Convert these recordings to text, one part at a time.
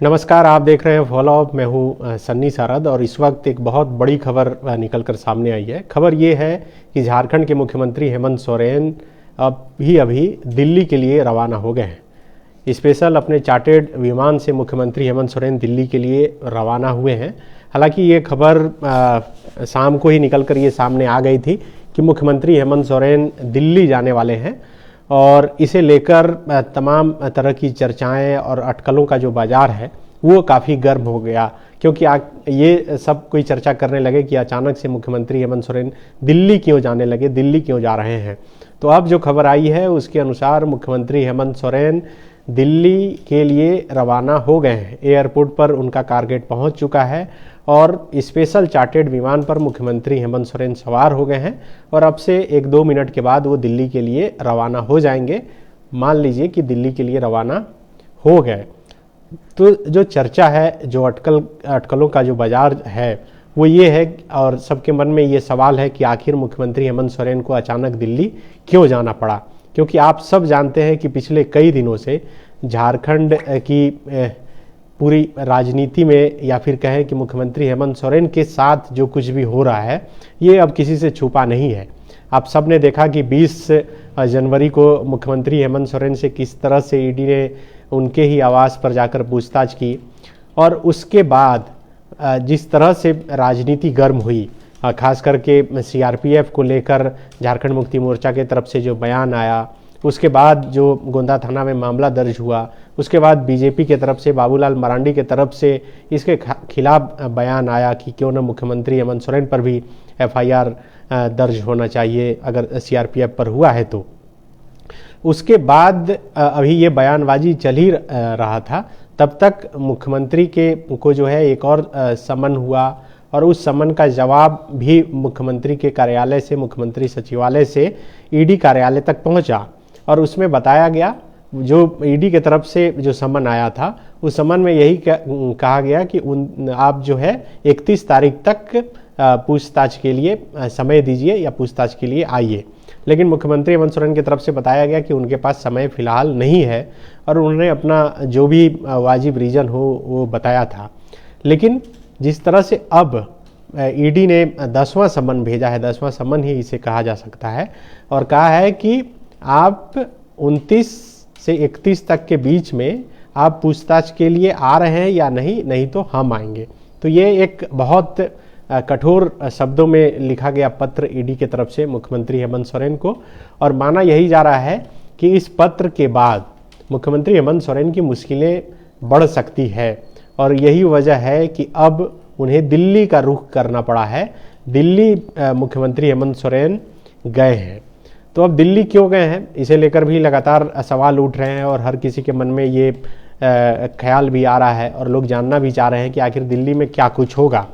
नमस्कार, आप देख रहे हैं फॉलो अप। मैं हूं सन्नी सारद और इस वक्त एक बहुत बड़ी खबर निकल कर सामने आई है। खबर ये है कि झारखंड के मुख्यमंत्री हेमंत सोरेन अभी दिल्ली के लिए रवाना हो गए हैं। स्पेशल अपने चार्टर्ड विमान से मुख्यमंत्री हेमंत सोरेन दिल्ली के लिए रवाना हुए हैं। हालांकि ये खबर शाम को ही निकल कर ये सामने आ गई थी कि मुख्यमंत्री हेमंत सोरेन दिल्ली जाने वाले हैं और इसे लेकर तमाम तरह की चर्चाएं और अटकलों का जो बाजार है वो काफ़ी गर्म हो गया, क्योंकि ये सब कोई चर्चा करने लगे कि अचानक से मुख्यमंत्री हेमंत सोरेन दिल्ली क्यों जाने लगे, दिल्ली क्यों जा रहे हैं। तो अब जो खबर आई है उसके अनुसार मुख्यमंत्री हेमंत सोरेन दिल्ली के लिए रवाना हो गए हैं। एयरपोर्ट पर उनका कारगेट पहुंच चुका है और स्पेशल चार्टर्ड विमान पर मुख्यमंत्री हेमंत सोरेन सवार हो गए हैं और अब से 1-2 मिनट के बाद वो दिल्ली के लिए रवाना हो जाएंगे। मान लीजिए कि दिल्ली के लिए रवाना हो गए तो जो चर्चा है, जो अटकलों का जो बाजार है वो ये है और सबके मन में ये सवाल है कि आखिर मुख्यमंत्री हेमंत सोरेन को अचानक दिल्ली क्यों जाना पड़ा। क्योंकि आप सब जानते हैं कि पिछले कई दिनों से झारखंड की पूरी राजनीति में या फिर कहें कि मुख्यमंत्री हेमंत सोरेन के साथ जो कुछ भी हो रहा है ये अब किसी से छुपा नहीं है। आप सब ने देखा कि 20 जनवरी को मुख्यमंत्री हेमंत सोरेन से किस तरह से ईडी ने उनके ही आवास पर जाकर पूछताछ की और उसके बाद जिस तरह से राजनीति गर्म हुई, खास करके सीआरपीएफ को लेकर झारखंड मुक्ति मोर्चा के तरफ से जो बयान आया, उसके बाद जो गोंदा थाना में मामला दर्ज हुआ, उसके बाद बीजेपी के तरफ से बाबूलाल मरांडी के तरफ से इसके खिलाफ बयान आया कि क्यों न मुख्यमंत्री हेमंत सोरेन पर भी एफआईआर दर्ज होना चाहिए अगर सीआरपीएफ पर हुआ है तो। उसके बाद अभी ये बयानबाजी चल ही रहा था, तब तक मुख्यमंत्री को जो है एक और समन हुआ और उस समन का जवाब भी मुख्यमंत्री के कार्यालय से, मुख्यमंत्री सचिवालय से ईडी कार्यालय तक पहुंचा और उसमें बताया गया, जो ईडी की तरफ से जो समन आया था उस समन में यही कहा गया कि आप जो है 31 तारीख तक पूछताछ के लिए समय दीजिए या पूछताछ के लिए आइए। लेकिन मुख्यमंत्री हेमंत सोरेन की तरफ से बताया गया कि उनके पास समय फिलहाल नहीं है और उन्होंने अपना जो भी वाजिब रीज़न हो वो बताया था। लेकिन जिस तरह से अब ईडी ने 10वां समन भेजा है, 10वां समन ही इसे कहा जा सकता है, और कहा है कि आप 29 से 31 तक के बीच में आप पूछताछ के लिए आ रहे हैं या नहीं तो हम आएंगे। तो ये एक बहुत कठोर शब्दों में लिखा गया पत्र ईडी की तरफ से मुख्यमंत्री हेमंत सोरेन को, और माना यही जा रहा है कि इस पत्र के बाद मुख्यमंत्री हेमंत सोरेन की मुश्किलें बढ़ सकती है और यही वजह है कि अब उन्हें दिल्ली का रुख करना पड़ा है। दिल्ली मुख्यमंत्री हेमंत सोरेन गए हैं। तो अब दिल्ली क्यों गए हैं, इसे लेकर भी लगातार सवाल उठ रहे हैं और हर किसी के मन में ये ख्याल भी आ रहा है और लोग जानना भी चाह रहे हैं कि आखिर दिल्ली में क्या कुछ होगा,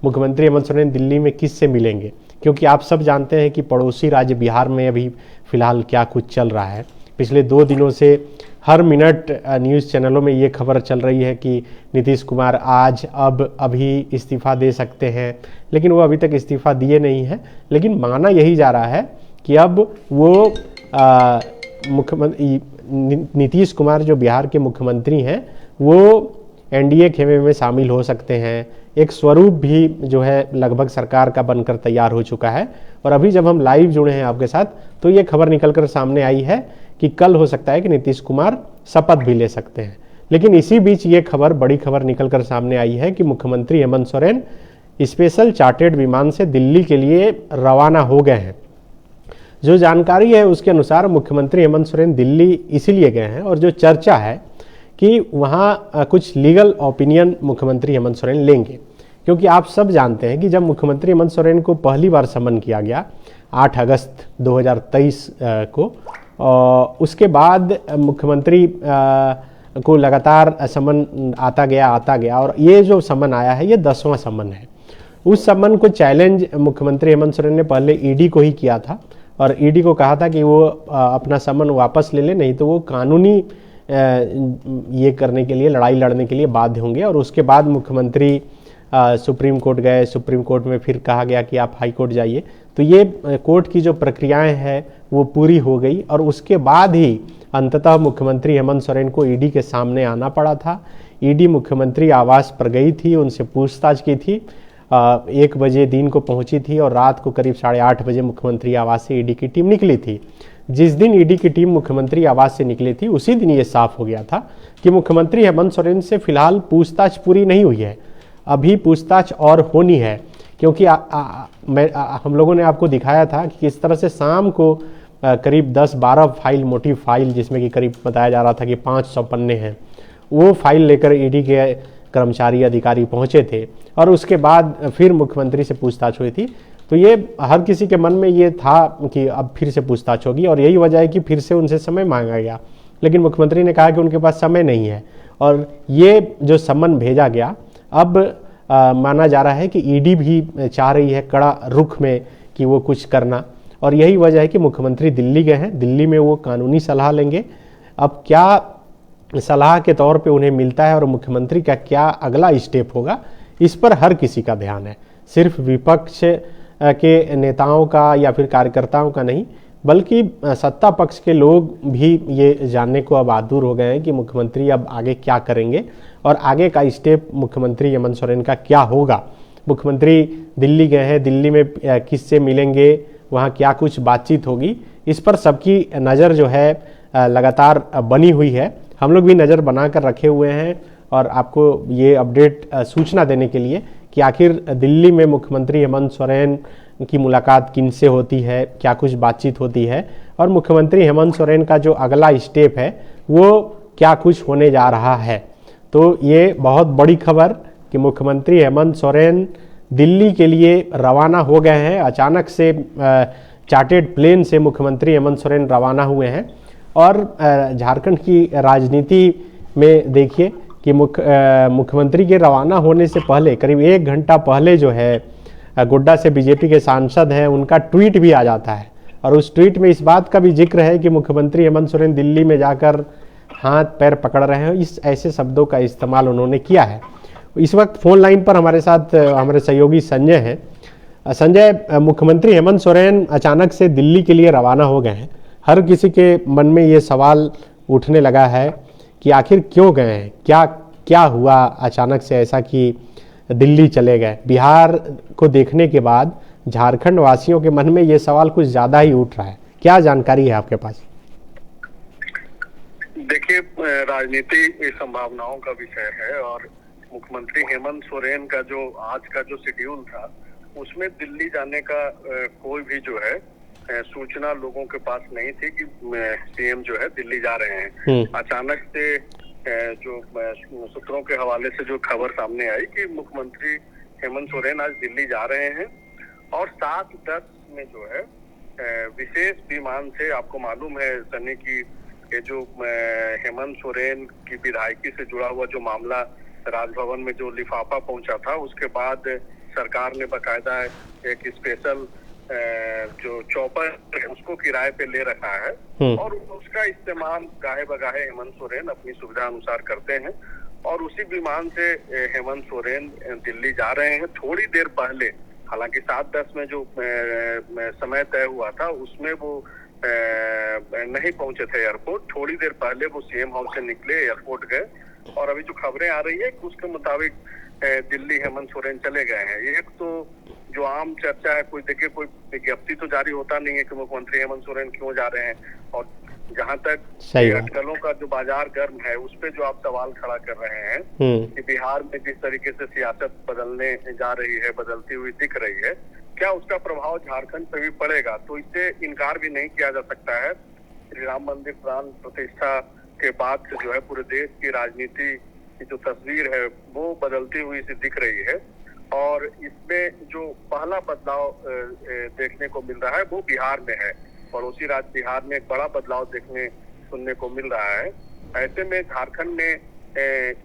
मुख्यमंत्री हेमंत सोरेन दिल्ली में किससे मिलेंगे। क्योंकि आप सब जानते हैं कि पड़ोसी राज्य बिहार में अभी फिलहाल क्या कुछ चल रहा है। पिछले 2 दिनों से हर मिनट न्यूज़ चैनलों में ये खबर चल रही है कि नीतीश कुमार आज अभी इस्तीफ़ा दे सकते हैं, लेकिन वो अभी तक इस्तीफ़ा दिए नहीं हैं। लेकिन माना यही जा रहा है कि अब वो मुख्यमंत्री नीतीश कुमार जो बिहार के मुख्यमंत्री हैं वो एनडीए खेमे में शामिल हो सकते हैं। एक स्वरूप भी जो है लगभग सरकार का बनकर तैयार हो चुका है और अभी जब हम लाइव जुड़े हैं आपके साथ तो ये खबर निकलकर सामने आई है कि कल हो सकता है कि नीतीश कुमार शपथ भी ले सकते हैं। लेकिन इसी बीच ये खबर, बड़ी खबर निकलकर सामने आई है कि मुख्यमंत्री हेमंत सोरेन स्पेशल चार्टर्ड विमान से दिल्ली के लिए रवाना हो गए हैं। जो जानकारी है उसके अनुसार मुख्यमंत्री हेमंत सोरेन दिल्ली इसीलिए गए हैं और जो चर्चा है कि वहाँ कुछ लीगल ओपिनियन मुख्यमंत्री हेमंत सोरेन लेंगे। क्योंकि आप सब जानते हैं कि जब मुख्यमंत्री हेमंत सोरेन को पहली बार समन किया गया 8 अगस्त 2023 को, उसके बाद मुख्यमंत्री को लगातार समन आता गया और ये जो समन आया है ये 10वां समन है। उस समन को चैलेंज मुख्यमंत्री हेमंत सोरेन ने पहले ईडी को ही किया था और ईडी को कहा था कि वो अपना समन वापस ले ले, नहीं तो वो कानूनी ये करने के लिए, लड़ाई लड़ने के लिए बाध्य होंगे। और उसके बाद मुख्यमंत्री सुप्रीम कोर्ट गए, सुप्रीम कोर्ट में फिर कहा गया कि आप हाई कोर्ट जाइए। तो ये कोर्ट की जो प्रक्रियाएं हैं वो पूरी हो गई और उसके बाद ही अंततः मुख्यमंत्री हेमंत सोरेन को ईडी के सामने आना पड़ा था। ईडी मुख्यमंत्री आवास पर गई थी, उनसे पूछताछ की थी। 1 बजे दिन को पहुंची थी और रात को करीब 8:30 बजे मुख्यमंत्री आवास से ईडी की टीम निकली थी। जिस दिन ईडी की टीम मुख्यमंत्री आवास से निकली थी उसी दिन ये साफ हो गया था कि मुख्यमंत्री हेमंत सोरेन से फिलहाल पूछताछ पूरी नहीं हुई है, अभी पूछताछ और होनी है। क्योंकि हम लोगों ने आपको दिखाया था कि किस तरह से शाम को करीब 10-12 फाइल, मोटी फाइल जिसमें कि करीब बताया जा रहा था कि 500 पन्ने हैं, वो फाइल लेकर ईडी के कर्मचारी अधिकारी पहुंचे थे और उसके बाद फिर मुख्यमंत्री से पूछताछ हुई थी। तो ये हर किसी के मन में ये था कि अब फिर से पूछताछ होगी और यही वजह है कि फिर से उनसे समय मांगा गया, लेकिन मुख्यमंत्री ने कहा कि उनके पास समय नहीं है और ये जो सम्मन भेजा गया अब माना जा रहा है कि ईडी भी चाह रही है कड़ा रुख में कि वो कुछ करना, और यही वजह है कि मुख्यमंत्री दिल्ली गए हैं। दिल्ली में वो कानूनी सलाह लेंगे। अब क्या सलाह के तौर पे उन्हें मिलता है और मुख्यमंत्री का क्या अगला स्टेप होगा, इस पर हर किसी का ध्यान है, सिर्फ विपक्ष के नेताओं का या फिर कार्यकर्ताओं का नहीं, बल्कि सत्ता पक्ष के लोग भी ये जानने को अब आतुर हो गए हैं कि मुख्यमंत्री अब आगे क्या करेंगे और आगे का स्टेप मुख्यमंत्री हेमंत सोरेन का क्या होगा। मुख्यमंत्री दिल्ली गए हैं, दिल्ली में किससे मिलेंगे, वहाँ क्या कुछ बातचीत होगी, इस पर सबकी नज़र जो है लगातार बनी हुई है। हम लोग भी नज़र बनाकर रखे हुए हैं और आपको ये अपडेट सूचना देने के लिए कि आखिर दिल्ली में मुख्यमंत्री हेमंत सोरेन की मुलाकात किनसे होती है, क्या कुछ बातचीत होती है और मुख्यमंत्री हेमंत सोरेन का जो अगला स्टेप है वो क्या कुछ होने जा रहा है। तो ये बहुत बड़ी खबर कि मुख्यमंत्री हेमंत सोरेन दिल्ली के लिए रवाना हो गए हैं। अचानक से चार्टर्ड प्लेन से मुख्यमंत्री हेमंत सोरेन रवाना हुए हैं और झारखंड की राजनीति में देखिए कि मुख्यमंत्री के रवाना होने से पहले करीब 1 घंटा पहले जो है गोड्डा से बीजेपी के सांसद हैं उनका ट्वीट भी आ जाता है और उस ट्वीट में इस बात का भी जिक्र है कि मुख्यमंत्री हेमंत सोरेन दिल्ली में जाकर हाथ पैर पकड़ रहे हैं। इस ऐसे शब्दों का इस्तेमाल उन्होंने किया है। इस वक्त फोन लाइन पर हमारे साथ हमारे सहयोगी संजय हैं। संजय, मुख्यमंत्री हेमंत सोरेन अचानक से दिल्ली के लिए रवाना हो गए हैं। हर किसी के मन में ये सवाल उठने लगा है कि आखिर क्यों गए हैं, क्या हुआ अचानक से ऐसा कि दिल्ली चले गए। बिहार को देखने के बाद झारखंड वासियों के मन में ये सवाल कुछ ज़्यादा ही उठ रहा है, क्या जानकारी है आपके पास? देखिए, राजनीति संभावनाओं का विषय है और मुख्यमंत्री हेमंत सोरेन का जो आज का जो शेड्यूल था उसमें दिल्ली जाने का कोई भी जो है सूचना लोगों के पास नहीं थी कि सीएम जो है दिल्ली जा रहे हैं। अचानक से जो सूत्रों के हवाले से जो खबर सामने आई कि मुख्यमंत्री हेमंत सोरेन आज दिल्ली जा रहे हैं और 7:10 में जो है विशेष विमान से, आपको मालूम है सनी की ये जो हेमंत सोरेन की विधायकी से जुड़ा हुआ जो मामला राजभवन में जो लिफाफा पहुंचा था उसके बाद सरकार ने बाकायदा एक स्पेशल जो चॉपर उसको किराए पे ले रखा है और उसका इस्तेमाल गाहे बगाहे हेमंत सोरेन अपनी सुविधा अनुसार करते हैं और उसी विमान से हेमंत सोरेन दिल्ली जा रहे हैं। थोड़ी देर पहले, हालांकि 7:10 में जो समय तय हुआ था उसमें वो नहीं पहुंचे थे एयरपोर्ट। थोड़ी देर पहले वो सीएम हाउस से निकले, एयरपोर्ट गए और अभी जो खबरें आ रही है उसके मुताबिक दिल्ली हेमंत सोरेन चले गए हैं। एक तो जो आम चर्चा है, कोई देखिए कोई विज्ञप्ति तो जारी होता नहीं है कि मुख्यमंत्री हेमंत सोरेन क्यों जा रहे हैं, और जहां तक अटकलों का जो बाजार गर्म है उस पे जो आप सवाल खड़ा कर रहे हैं कि बिहार में जिस तरीके से सियासत बदलने जा रही है, बदलती हुई दिख रही है, क्या उसका प्रभाव झारखंड पे भी पड़ेगा, तो इससे इनकार भी नहीं किया जा सकता है। श्री राम मंदिर प्राण प्रतिष्ठा के बाद से जो है पूरे देश की राजनीति की जो तस्वीर है वो बदलती हुई सी दिख रही है और इसमें जो पहला बदलाव देखने को मिल रहा है वो बिहार में है। पड़ोसी राज्य बिहार में एक बड़ा बदलाव देखने सुनने को मिल रहा है। ऐसे में झारखंड में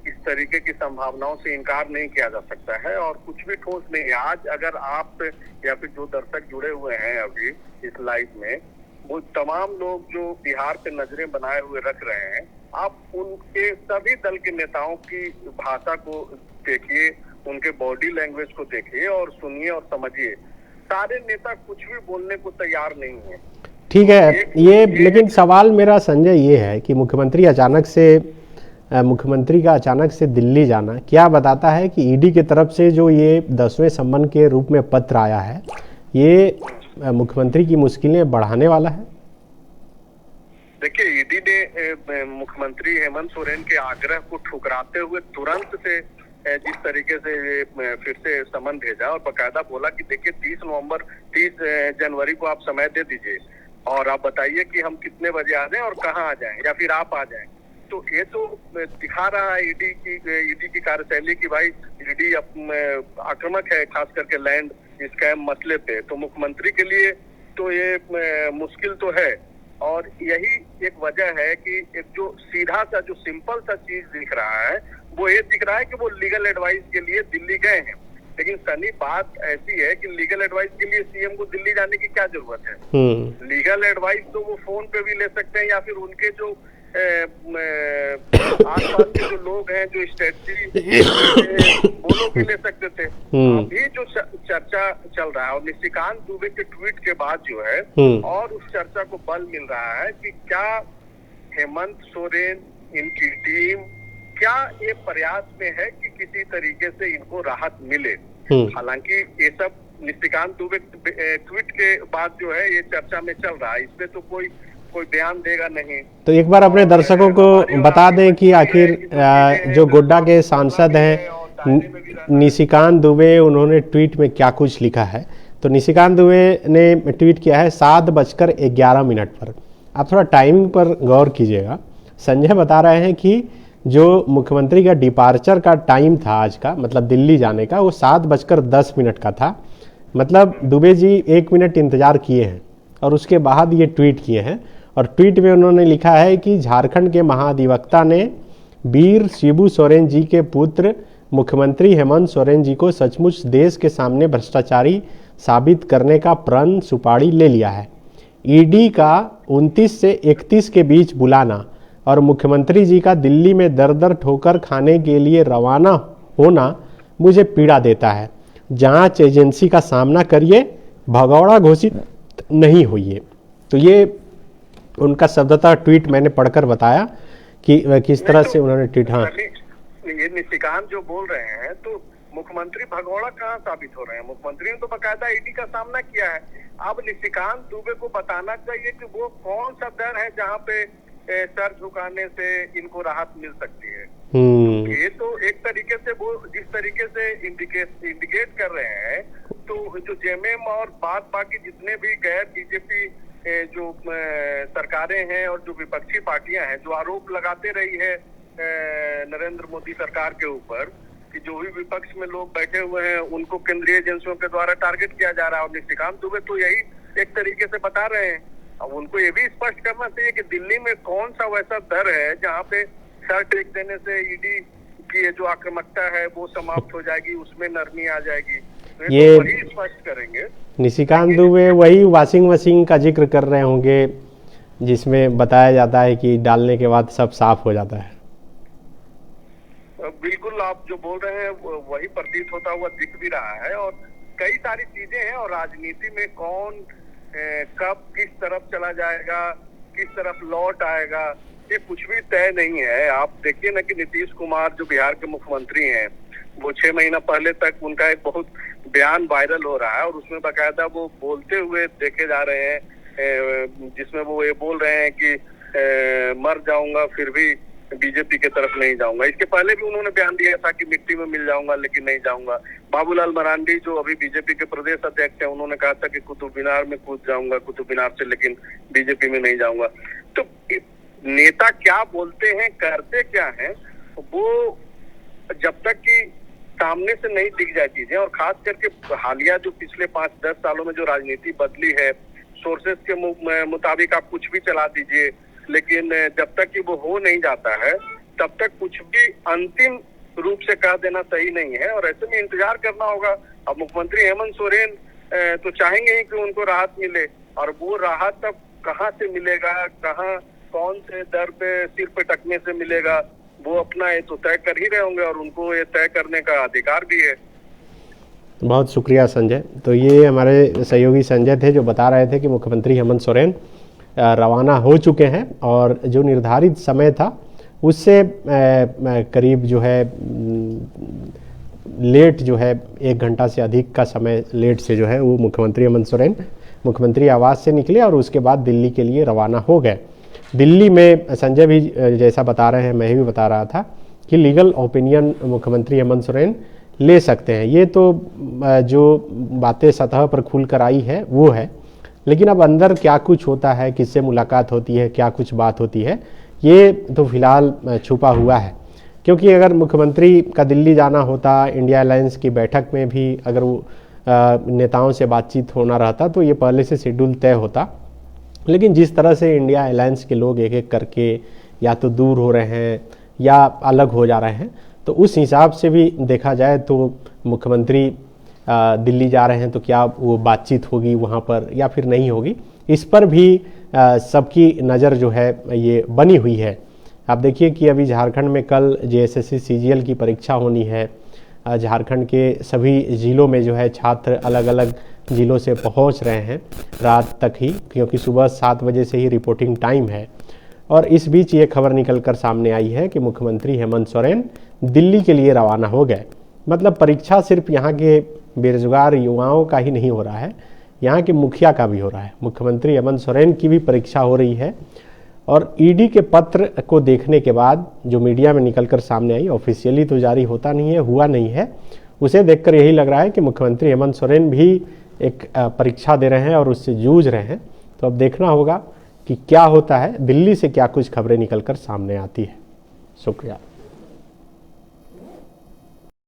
इस तरीके की संभावनाओं से इनकार नहीं किया जा सकता है और कुछ भी ठोस नहीं है। आज अगर आप या फिर जो दर्शक जुड़े हुए हैं अभी इस लाइव में, वो तमाम लोग जो बिहार पे नजरें बनाए हुए रख रहे हैं, आप उनके सभी दल के नेताओं की भाषा को देखिए, उनके बॉडी लैंग्वेज को देखिए और सुनिए और समझिए। सारे नेता कुछ भी बोलने को तैयार नहीं है। ठीक है, ये लेकिन सवाल मेरा संजय ये है कि मुख्यमंत्री अचानक से मुख्यमंत्री का अचानक से दिल्ली जाना क्या बताता है कि ईडी की तरफ से जो ये 10वें सम्मन के रूप में पत्र आया है, ये मुख्यमंत्री की मुश्किलें बढ़ाने वाला है? देखिए, ईडी ने मुख्यमंत्री हेमंत सोरेन के आग्रह को ठुकराते हुए तुरंत से जिस तरीके से फिर से समन भेजा और बकायदा बोला कि देखिए 30 जनवरी को आप समय दे दीजिए और आप बताइए कि हम कितने बजे आ जाएं और कहां आ जाएं या फिर आप आ जाएं। तो ये तो दिखा रहा है ईडी की कार्यशैली की भाई ईडी आक्रामक है, खास करके लैंड स्कैम मसले पे। तो मुख्यमंत्री के लिए तो ये मुश्किल तो है और यही एक वजह है कि एक जो सीधा सा जो सिंपल सा चीज दिख रहा है वो ये दिख रहा है कि वो लीगल एडवाइस के लिए दिल्ली गए हैं। लेकिन सनी बात ऐसी है कि लीगल एडवाइस के लिए सीएम को दिल्ली जाने की क्या जरूरत है? लीगल एडवाइस तो वो फोन पे भी ले सकते हैं या फिर उनके जो आसपास के जो लोग हैं जो स्ट्रेटजी वो लोग भी ले सकते थे। अभी जो चर्चा चल रहा है और निशिकांत दुबे के ट्वीट के बाद जो है और उस चर्चा को बल मिल रहा है कि क्या हेमंत सोरेन, इनकी टीम क्या ये प्रयास में है कि किसी तरीके से इनको राहत मिले। हालांकि ये सब निशिकांत दुबे ट्वीट के बाद जो है ये चर्चा में चल रहा है, इसमें तो कोई बयान देगा नहीं। तो एक बार अपने दर्शकों को बता दें कि आखिर जो गोड्डा के सांसद हैं निशिकांत दुबे, उन्होंने ट्वीट में क्या कुछ लिखा है। तो निशिकांत दुबे ने ट्वीट किया है 7:11 पर। आप थोड़ा टाइम पर गौर कीजिएगा। संजय बता रहे हैं कि जो मुख्यमंत्री का डिपार्चर का टाइम था आज का, मतलब दिल्ली जाने का, वो 7:10 का था। मतलब दुबे जी 1 मिनट इंतजार किए हैं और उसके बाद ये ट्वीट किए हैं। और ट्वीट में उन्होंने लिखा है कि झारखंड के महाधिवक्ता ने वीर शिबू सोरेन जी के पुत्र मुख्यमंत्री हेमंत सोरेन जी को सचमुच देश के सामने भ्रष्टाचारी साबित करने का प्रण सुपारी ले लिया है। ईडी का 29 से 31 के बीच बुलाना और मुख्यमंत्री जी का दिल्ली में दर दर ठोकर खाने के लिए रवाना होना मुझे पीड़ा देता है। जांच एजेंसी का सामना करिए, भगौड़ा घोषित नहीं होइए। तो ये उनका शब्दतः ट्वीट मैंने पढ़कर बताया कि किस तरह से उन्होंने ट्वीट। हाँ, ये निशिकांत जो बोल रहे हैं तो मुख्यमंत्री भगौड़ा कहाँ साबित हो रहे हैं? मुख्यमंत्री ने तो बकायदा ईडी का सामना किया है। अब निशिकांत दुबे को बताना चाहिए कि वो कौन सा दर है जहाँ पे सर झुकाने से इनको राहत मिल सकती है। ये तो एक तरीके से वो जिस तरीके से इंडिकेट कर रहे हैं, तो जो जेएमएम और बाद बाकी जितने भी गैर बीजेपी जो सरकारें हैं और जो विपक्षी पार्टियां हैं जो आरोप लगाते रही है नरेंद्र मोदी सरकार के ऊपर कि जो भी विपक्ष में लोग बैठे हुए हैं उनको केंद्रीय एजेंसियों के द्वारा टारगेट किया जा रहा है। और निशिकांत दुबे तो यही एक तरीके से बता रहे हैं। अब उनको ये भी स्पष्ट करना चाहिए कि दिल्ली में कौन सा वैसा दर है जहाँ पे सर टेक देने से ईडी की जो आक्रामकता है वो समाप्त हो जाएगी, उसमें नरमी आ जाएगी। तो ये तो वही स्पष्ट करेंगे। निशिकांत दुबे वही वॉशिंग मशीन का जिक्र कर रहे होंगे जिसमें बताया जाता है कि डालने के बाद सब साफ हो जाता है। बिल्कुल, आप जो बोल रहे हैं वही प्रतीत होता हुआ दिख भी रहा है। और कई सारी चीजें हैं और राजनीति में कौन कब किस तरफ चला जाएगा, किस तरफ लौट आएगा, ये कुछ भी तय नहीं है। आप देखिए ना कि नीतीश कुमार जो बिहार के मुख्यमंत्री हैं वो 6 महीना पहले तक उनका एक बहुत बयान वायरल हो रहा है और उसमें बाकायदा वो बोलते हुए देखे जा रहे हैं जिसमें वो ये बोल रहे हैं कि मर जाऊंगा फिर भी बीजेपी के तरफ नहीं जाऊंगा। इसके पहले भी उन्होंने बयान दिया था कि मिट्टी में मिल जाऊंगा लेकिन नहीं जाऊंगा। बाबूलाल मरांडी जो अभी बीजेपी के प्रदेश अध्यक्ष हैं उन्होंने कहा था कि कुतुब मीनार में कूद जाऊंगा कुतुब मीनार से, लेकिन बीजेपी में नहीं जाऊंगा। तो नेता क्या बोलते हैं, करते क्या हैं, वो जब तक कि सामने से नहीं दिख जाए चीजें, और खास करके हालिया जो पिछले 5-10 सालों में जो राजनीति बदली है, सोर्सेस के मुताबिक आप कुछ भी चला दीजिए, लेकिन जब तक कि वो हो नहीं जाता है तब तक कुछ भी अंतिम रूप से कह देना सही नहीं है और ऐसे में इंतजार करना होगा। अब मुख्यमंत्री हेमंत सोरेन तो चाहेंगे ही कि उनको राहत मिले, और वो राहत तब कहाँ से मिलेगा, कहाँ कौन से दर पे सिर पे टकने से मिलेगा, वो अपना ये तो तय कर ही रहे होंगे और उनको ये तय करने का अधिकार भी है। बहुत शुक्रिया संजय। तो ये हमारे सहयोगी संजय थे जो बता रहे थे कि मुख्यमंत्री हेमंत सोरेन रवाना हो चुके हैं और जो निर्धारित समय था उससे करीब जो है लेट जो है 1 घंटा से अधिक का समय लेट से जो है वो मुख्यमंत्री हेमंत सोरेन मुख्यमंत्री आवास से निकले और उसके बाद दिल्ली के लिए रवाना हो गए। दिल्ली में संजय भी जैसा बता रहे हैं, मैं भी बता रहा था कि लीगल ओपिनियन मुख्यमंत्री हेमंत सोरेन ले सकते हैं। ये तो जो बातें सतह पर खुल कर आई है वो है, लेकिन अब अंदर क्या कुछ होता है, किससे मुलाकात होती है, क्या कुछ बात होती है, ये तो फिलहाल छुपा हुआ है। क्योंकि अगर मुख्यमंत्री का दिल्ली जाना होता, इंडिया अलायंस की बैठक में भी अगर वो नेताओं से बातचीत होना रहता तो ये पहले से शेड्यूल तय होता। लेकिन जिस तरह से इंडिया अलायंस के लोग एक एक करके या तो दूर हो रहे हैं या अलग हो जा रहे हैं, तो उस हिसाब से भी देखा जाए तो मुख्यमंत्री दिल्ली जा रहे हैं तो क्या वो बातचीत होगी वहाँ पर या फिर नहीं होगी, इस पर भी सबकी नज़र जो है ये बनी हुई है। आप देखिए कि अभी झारखंड में कल जेएसएससी सीजीएल की परीक्षा होनी है। झारखंड के सभी ज़िलों में जो है छात्र अलग अलग ज़िलों से पहुंच रहे हैं रात तक ही, क्योंकि सुबह 7 बजे से ही रिपोर्टिंग टाइम है। और इस बीच ये खबर निकल कर सामने आई है कि मुख्यमंत्री हेमंत सोरेन दिल्ली के लिए रवाना हो गए। मतलब परीक्षा सिर्फ यहाँ के बेरोजगार युवाओं का ही नहीं हो रहा है, यहाँ के मुखिया का भी हो रहा है। मुख्यमंत्री हेमंत सोरेन की भी परीक्षा हो रही है। और ईडी के पत्र को देखने के बाद जो मीडिया में निकलकर सामने आई, ऑफिशियली तो जारी होता नहीं है, हुआ नहीं है, उसे देखकर यही लग रहा है कि मुख्यमंत्री हेमंत सोरेन भी एक परीक्षा दे रहे हैं और उससे जूझ रहे हैं। तो अब देखना होगा कि क्या होता है, दिल्ली से क्या कुछ खबरें निकलकर सामने आती है। शुक्रिया।